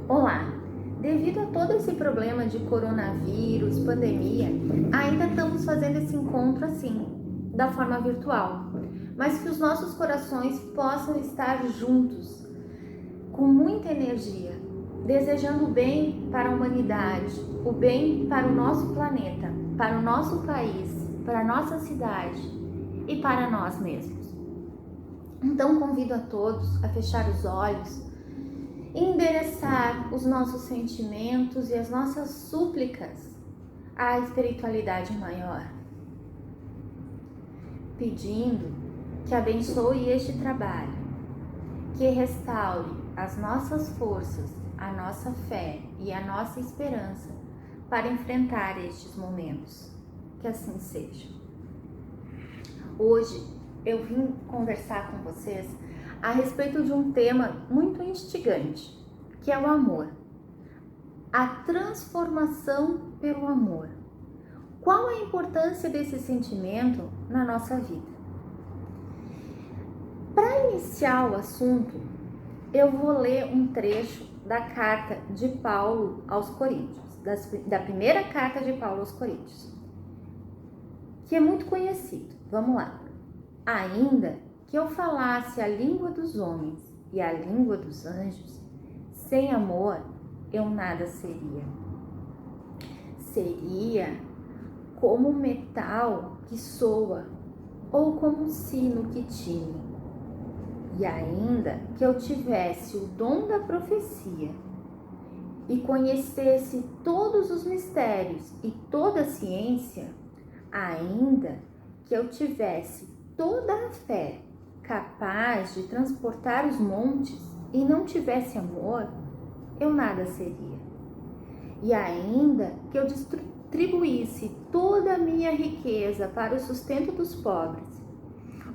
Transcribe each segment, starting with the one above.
Olá! Devido a todo esse problema de coronavírus, pandemia, ainda estamos fazendo esse encontro assim, da forma virtual, mas que os nossos corações possam estar juntos, com muita energia, desejando o bem para a humanidade, o bem para o nosso planeta, para o nosso país, para a nossa cidade e para nós mesmos. Então convido a todos a fechar os olhos, endereçar os nossos sentimentos e as nossas súplicas à espiritualidade maior, pedindo que abençoe este trabalho, que restaure as nossas forças, a nossa fé e a nossa esperança para enfrentar estes momentos. Que assim seja. Hoje eu vim conversar com vocês a respeito de um tema muito instigante, que é o amor. A transformação pelo amor. Qual a importância desse sentimento na nossa vida? Para iniciar o assunto, eu vou ler um trecho da carta de Paulo aos Coríntios, da primeira carta de Paulo aos Coríntios, que é muito conhecido. Vamos lá. Ainda que eu falasse a língua dos homens e a língua dos anjos, sem amor eu nada seria. Seria como um metal que soa ou como um sino que tine. E ainda que eu tivesse o dom da profecia e conhecesse todos os mistérios e toda a ciência, ainda que eu tivesse toda a fé capaz de transportar os montes e não tivesse amor, eu nada seria. E ainda que eu distribuísse toda a minha riqueza para o sustento dos pobres,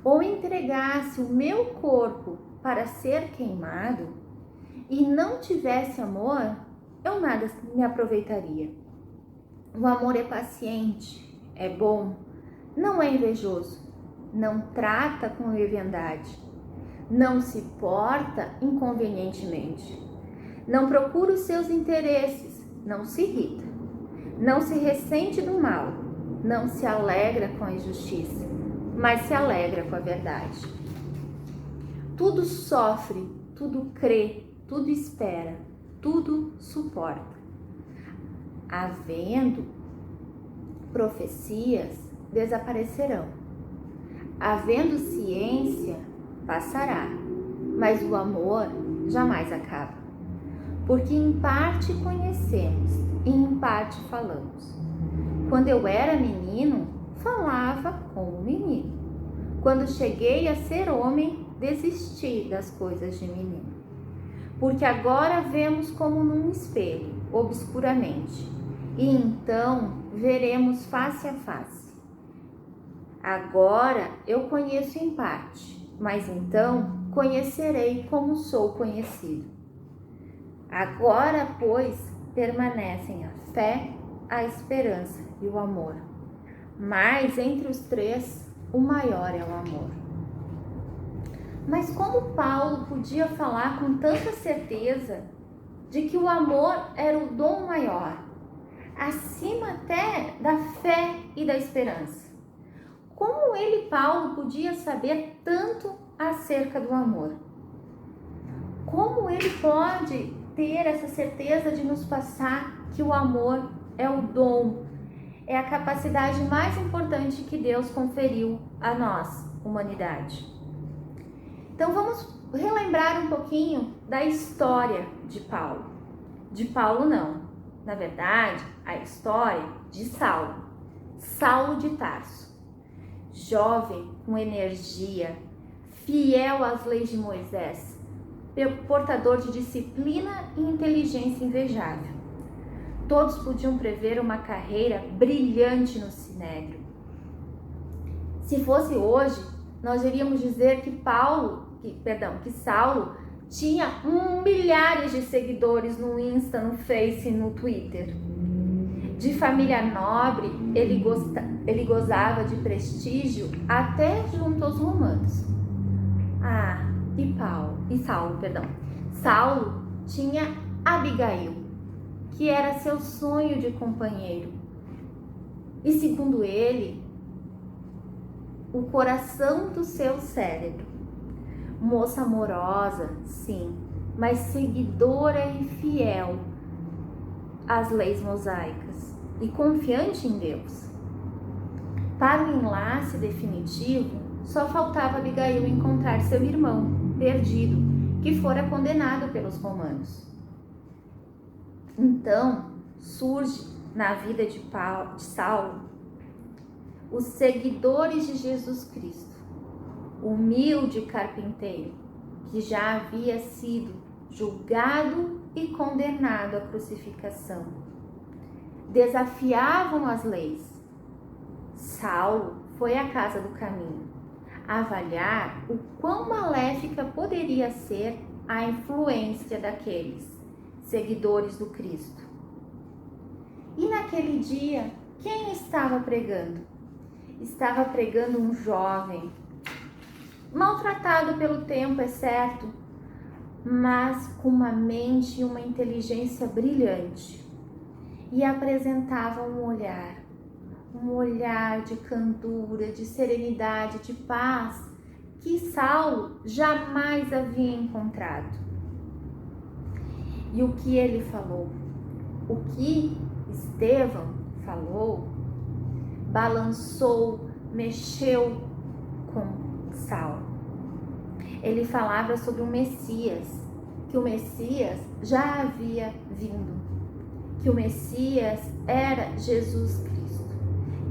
ou entregasse o meu corpo para ser queimado, e não tivesse amor, eu nada me aproveitaria. O amor é paciente, é bom, não é invejoso, não trata com leviandade, não se porta inconvenientemente, não procura os seus interesses, não se irrita, não se ressente do mal, não se alegra com a injustiça, mas se alegra com a verdade. Tudo sofre, tudo crê, tudo espera, tudo suporta. Havendo profecias, desaparecerão. Havendo ciência, passará, mas o amor jamais acaba. Porque em parte conhecemos e em parte falamos. Quando eu era menino, falava como menino. Quando cheguei a ser homem, desisti das coisas de menino. Porque agora vemos como num espelho, obscuramente, e então veremos face a face. Agora eu conheço em parte, mas então conhecerei como sou conhecido. Agora, pois, permanecem a fé, a esperança e o amor. Mas entre os três, o maior é o amor. Mas como Paulo podia falar com tanta certeza de que o amor era o dom maior, acima até da fé e da esperança? Como ele, Paulo, podia saber tanto acerca do amor? Como ele pode ter essa certeza de nos passar que o amor é o dom, é a capacidade mais importante que Deus conferiu a nós, humanidade? Então vamos relembrar um pouquinho da história de Paulo. De Paulo não, na verdade, a história de Saulo. Saulo de Tarso. Jovem, com energia, fiel às leis de Moisés, portador de disciplina e inteligência invejável. Todos podiam prever uma carreira brilhante no Sinédrio. Se fosse hoje, nós iríamos dizer que Saulo tinha milhares de seguidores no Insta, no Face e no Twitter. De família nobre, ele gozava de prestígio até junto aos romanos. Saulo tinha Abigail, que era seu sonho de companheiro. E segundo ele, o coração do seu cérebro. Moça amorosa, sim, mas seguidora e fiel às leis mosaicas e confiante em Deus. Para o enlace definitivo, só faltava Abigail encontrar seu irmão perdido, que fora condenado pelos romanos. Então surge na vida de Saulo os seguidores de Jesus Cristo, humilde carpinteiro que já havia sido julgado e condenado à crucificação. Desafiavam as leis. Saulo foi à casa do caminho avaliar o quão maléfica poderia ser a influência daqueles seguidores do Cristo. E naquele dia, quem estava pregando? Estava pregando um jovem, maltratado pelo tempo, é certo, mas com uma mente e uma inteligência brilhante. E apresentava um olhar de candura, de serenidade, de paz, que Saulo jamais havia encontrado. E o que ele falou? O que Estevão falou balançou, mexeu com Saulo. Ele falava sobre o Messias, que o Messias já havia vindo, que o Messias era Jesus Cristo,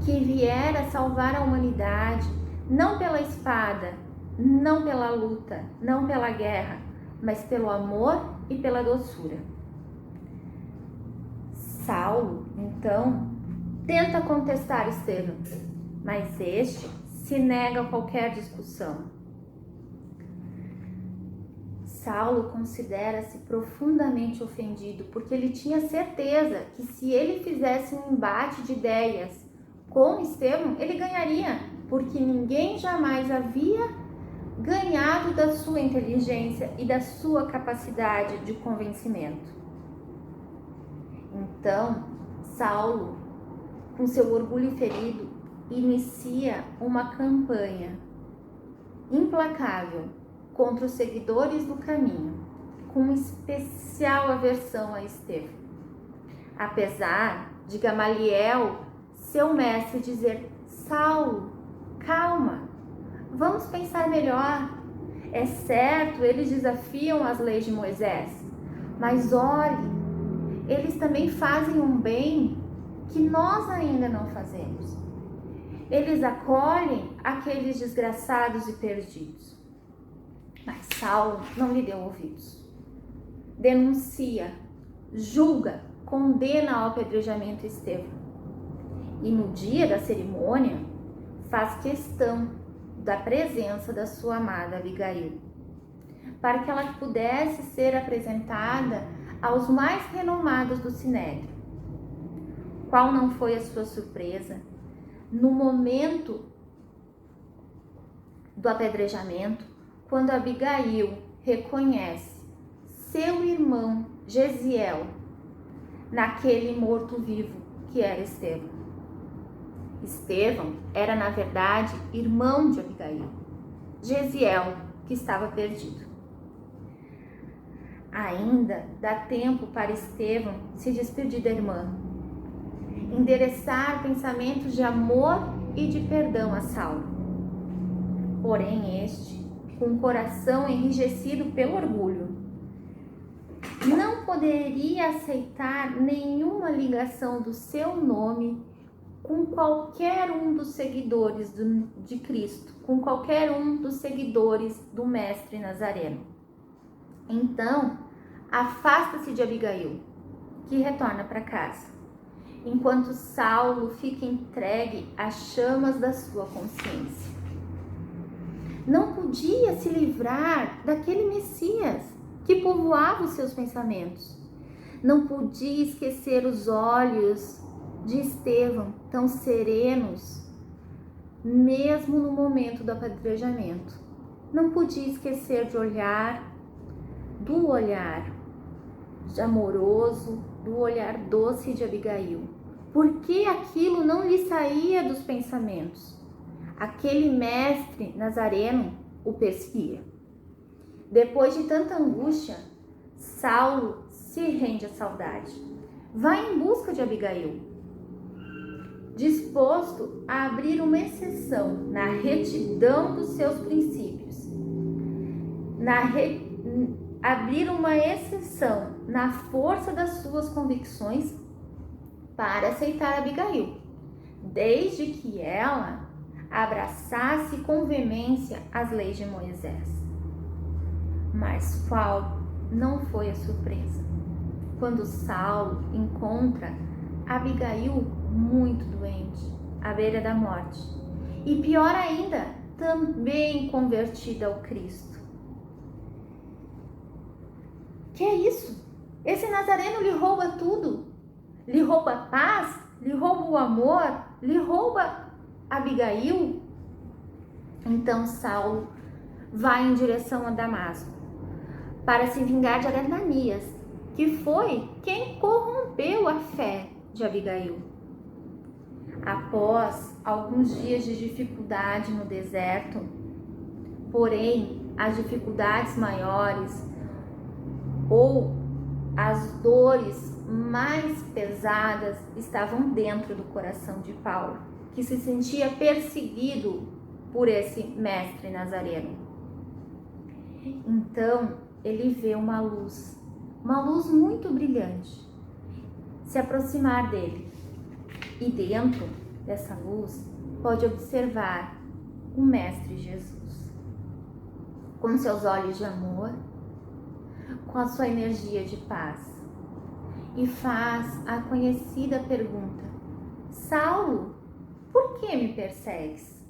que viera salvar a humanidade, não pela espada, não pela luta, não pela guerra, mas pelo amor e pela doçura. Saulo, então, tenta contestar Estevão, mas este se nega a qualquer discussão. Saulo considera-se profundamente ofendido, porque ele tinha certeza que se ele fizesse um embate de ideias com Estevão, ele ganharia, porque ninguém jamais havia ganhado da sua inteligência e da sua capacidade de convencimento. Então, Saulo, com seu orgulho ferido, inicia uma campanha implacável contra os seguidores do caminho, com especial aversão a Estevão. Apesar de Gamaliel, seu mestre, dizer: Saulo, calma, vamos pensar melhor. É certo, eles desafiam as leis de Moisés, mas olhe, eles também fazem um bem que nós ainda não fazemos. Eles acolhem aqueles desgraçados e perdidos. Mas Saulo não lhe deu ouvidos. Denuncia, julga, condena ao apedrejamento Estevão. E no dia da cerimônia, faz questão da presença da sua amada Abigail, para que ela pudesse ser apresentada aos mais renomados do Sinédrio. Qual não foi a sua surpresa no momento do apedrejamento, quando Abigail reconhece seu irmão Gesiel naquele morto-vivo que era Estevão. Estevão era, na verdade, irmão de Abigail, Gesiel, que estava perdido. Ainda dá tempo para Estevão se despedir da irmã, endereçar pensamentos de amor e de perdão a Saulo. Porém, este, com o coração enrijecido pelo orgulho, não poderia aceitar nenhuma ligação do seu nome com qualquer um dos seguidores de Cristo, com qualquer um dos seguidores do Mestre Nazareno. Então, afasta-se de Abigail, que retorna para casa, enquanto Saulo fica entregue às chamas da sua consciência. Não podia se livrar daquele Messias que povoava os seus pensamentos. Não podia esquecer os olhos de Estevão, tão serenos, mesmo no momento do apedrejamento. Não podia esquecer do olhar amoroso, do olhar doce de Abigail. Por que aquilo não lhe saía dos pensamentos? Aquele mestre nazareno o perseguia. Depois de tanta angústia, Saulo se rende à saudade. Vai em busca de Abigail, disposto a abrir uma exceção na retidão dos seus princípios, abrir uma exceção na força das suas convicções para aceitar Abigail, desde que ela abraçasse com veemência as leis de Moisés. Mas qual não foi a surpresa quando Saulo encontra Abigail muito doente, à beira da morte, e pior ainda, também convertida ao Cristo. Que é isso? Esse nazareno lhe rouba tudo. Lhe rouba a paz, lhe rouba o amor, lhe rouba Abigail. Então Saulo vai em direção a Damasco para se vingar de Ananias, que foi quem corrompeu a fé de Abigail. Após alguns dias de dificuldade no deserto, porém as dificuldades maiores ou as dores mais pesadas estavam dentro do coração de Paulo, que se sentia perseguido por esse mestre nazareno. Então ele vê uma luz muito brilhante se aproximar dele, e dentro dessa luz pode observar o Mestre Jesus, com seus olhos de amor, com a sua energia de paz, e faz a conhecida pergunta: Saulo, por que me persegues?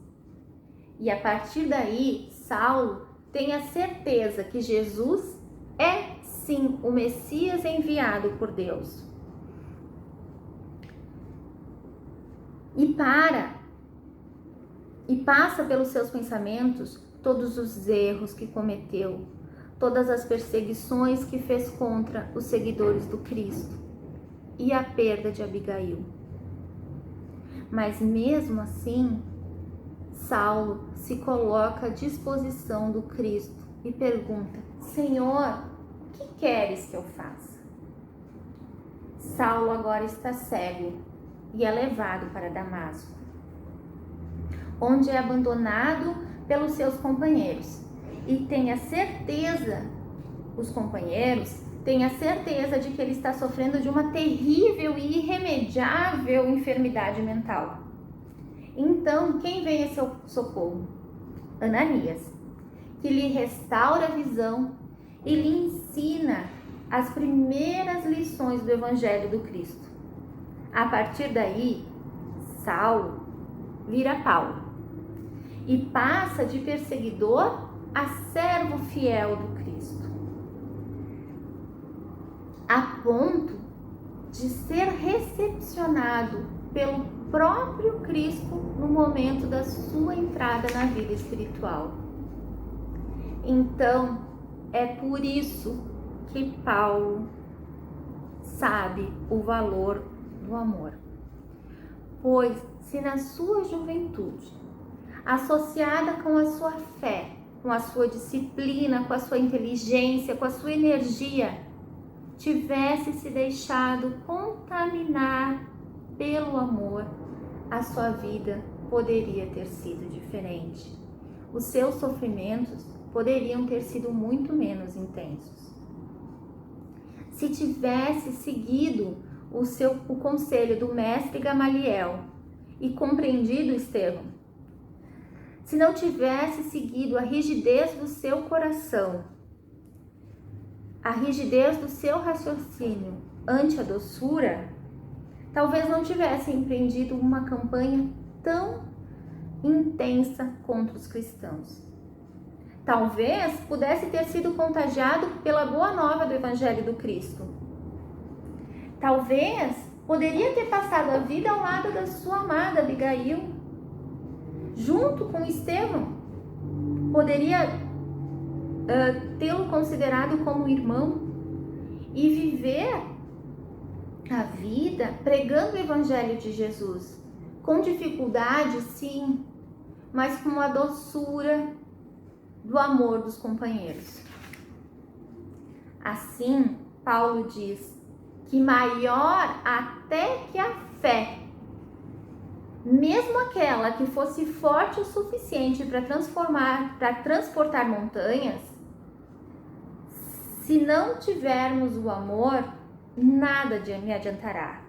E a partir daí, Saulo tem a certeza que Jesus é sim o Messias enviado por Deus. E passa pelos seus pensamentos todos os erros que cometeu, todas as perseguições que fez contra os seguidores do Cristo e a perda de Abigail. Mas mesmo assim, Saulo se coloca à disposição do Cristo e pergunta: Senhor, o que queres que eu faça? Saulo agora está cego e é levado para Damasco, onde é abandonado pelos seus companheiros. E os companheiros têm a certeza de que ele está sofrendo de uma terrível e irremediável enfermidade mental. Então, quem vem a seu socorro? Ananias, que lhe restaura a visão e lhe ensina as primeiras lições do Evangelho do Cristo. A partir daí, Saulo vira Paulo e passa de perseguidor a servo fiel do Cristo, a ponto de ser recepcionado pelo próprio Cristo no momento da sua entrada na vida espiritual. Então, é por isso que Paulo sabe o valor do amor. Pois se na sua juventude, associada com a sua fé, com a sua disciplina, com a sua inteligência, com a sua energia, tivesse se deixado contaminar pelo amor, a sua vida poderia ter sido diferente. Os seus sofrimentos poderiam ter sido muito menos intensos. Se tivesse seguido o conselho do mestre Gamaliel e compreendido Estevão, se não tivesse seguido a rigidez do seu coração, a rigidez do seu raciocínio ante a doçura, talvez não tivesse empreendido uma campanha tão intensa contra os cristãos. Talvez pudesse ter sido contagiado pela boa nova do Evangelho do Cristo. Talvez poderia ter passado a vida ao lado da sua amada Abigail, junto com Estevão. Poderia tê-lo considerado como irmão e viver a vida pregando o Evangelho de Jesus, com dificuldade, sim, mas com a doçura do amor dos companheiros. Assim, Paulo diz que maior até que a fé, mesmo aquela que fosse forte o suficiente para transportar montanhas, se não tivermos o amor, nada me adiantará.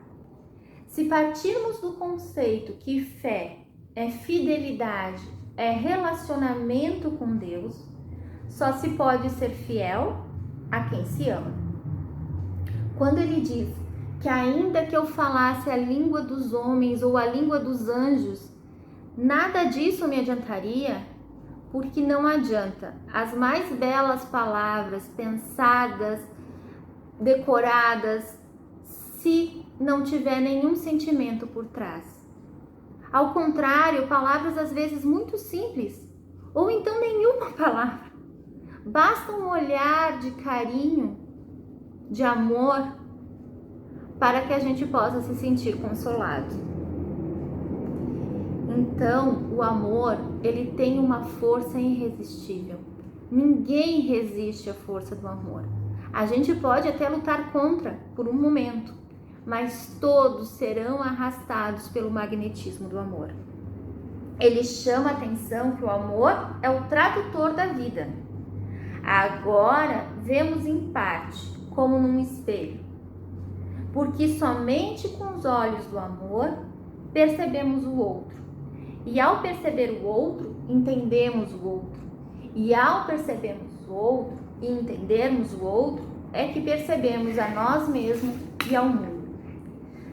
Se partirmos do conceito que fé é fidelidade, é relacionamento com Deus, só se pode ser fiel a quem se ama. Quando ele diz que ainda que eu falasse a língua dos homens ou a língua dos anjos, nada disso me adiantaria, porque não adianta as mais belas palavras pensadas, decoradas, se não tiver nenhum sentimento por trás. Ao contrário, palavras às vezes muito simples, ou então nenhuma palavra. Basta um olhar de carinho, de amor, para que a gente possa se sentir consolado. Então, o amor, ele tem uma força irresistível. Ninguém resiste à força do amor. A gente pode até lutar contra por um momento, mas todos serão arrastados pelo magnetismo do amor. Ele chama a atenção que o amor é o tradutor da vida. Agora vemos em parte, como num espelho, porque somente com os olhos do amor percebemos o outro. E ao perceber o outro, entendemos o outro. E ao percebermos o outro e entendermos o outro, é que percebemos a nós mesmos e ao mundo.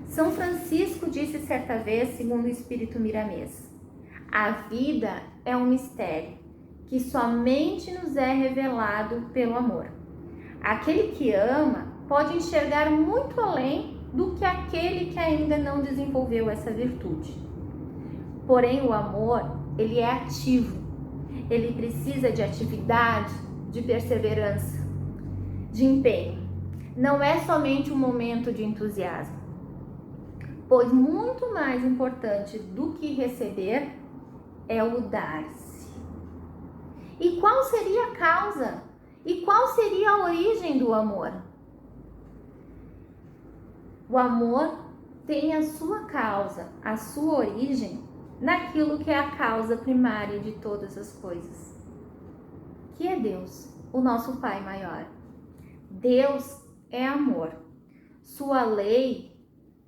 São Francisco disse certa vez, segundo o Espírito Miramês, a vida é um mistério que somente nos é revelado pelo amor. Aquele que ama pode enxergar muito além do que aquele que ainda não desenvolveu essa virtude. Porém, o amor, ele é ativo. Ele precisa de atividade, de perseverança, de empenho. Não é somente um momento de entusiasmo, pois muito mais importante do que receber é o dar-se. E qual seria a causa? E qual seria a origem do amor? O amor tem a sua causa, a sua origem naquilo que é a causa primária de todas as coisas, que é Deus, o nosso Pai maior. Deus é amor. Sua lei,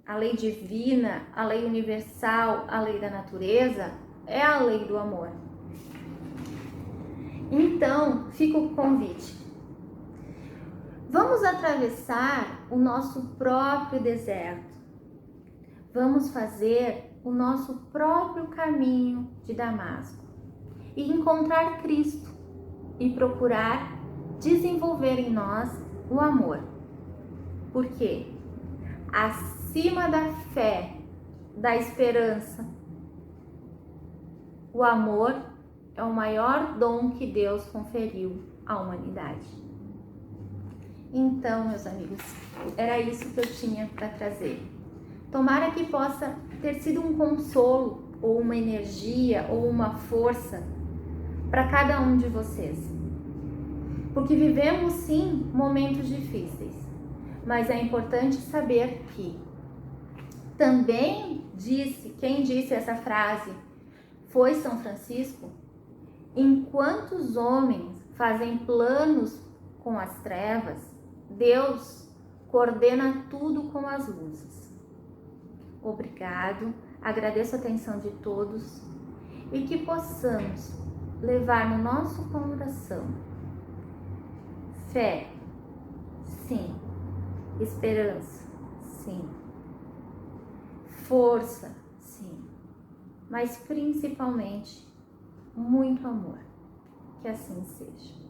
a lei divina, a lei universal, a lei da natureza, é a lei do amor. Então, fica o convite. Vamos atravessar o nosso próprio deserto. Vamos fazer o nosso próprio caminho de Damasco e encontrar Cristo e procurar desenvolver em nós o amor. Porque acima da fé, da esperança, o amor é o maior dom que Deus conferiu à humanidade. Então, meus amigos, era isso que eu tinha para trazer. Tomara que possa ter sido um consolo, ou uma energia, ou uma força para cada um de vocês. Porque vivemos sim momentos difíceis, mas é importante saber que também quem disse essa frase foi São Francisco, enquanto os homens fazem planos com as trevas, Deus coordena tudo com as luzes. Obrigado, agradeço a atenção de todos e que possamos levar no nosso coração fé, sim, esperança, sim, força, sim, mas principalmente muito amor. Que assim seja.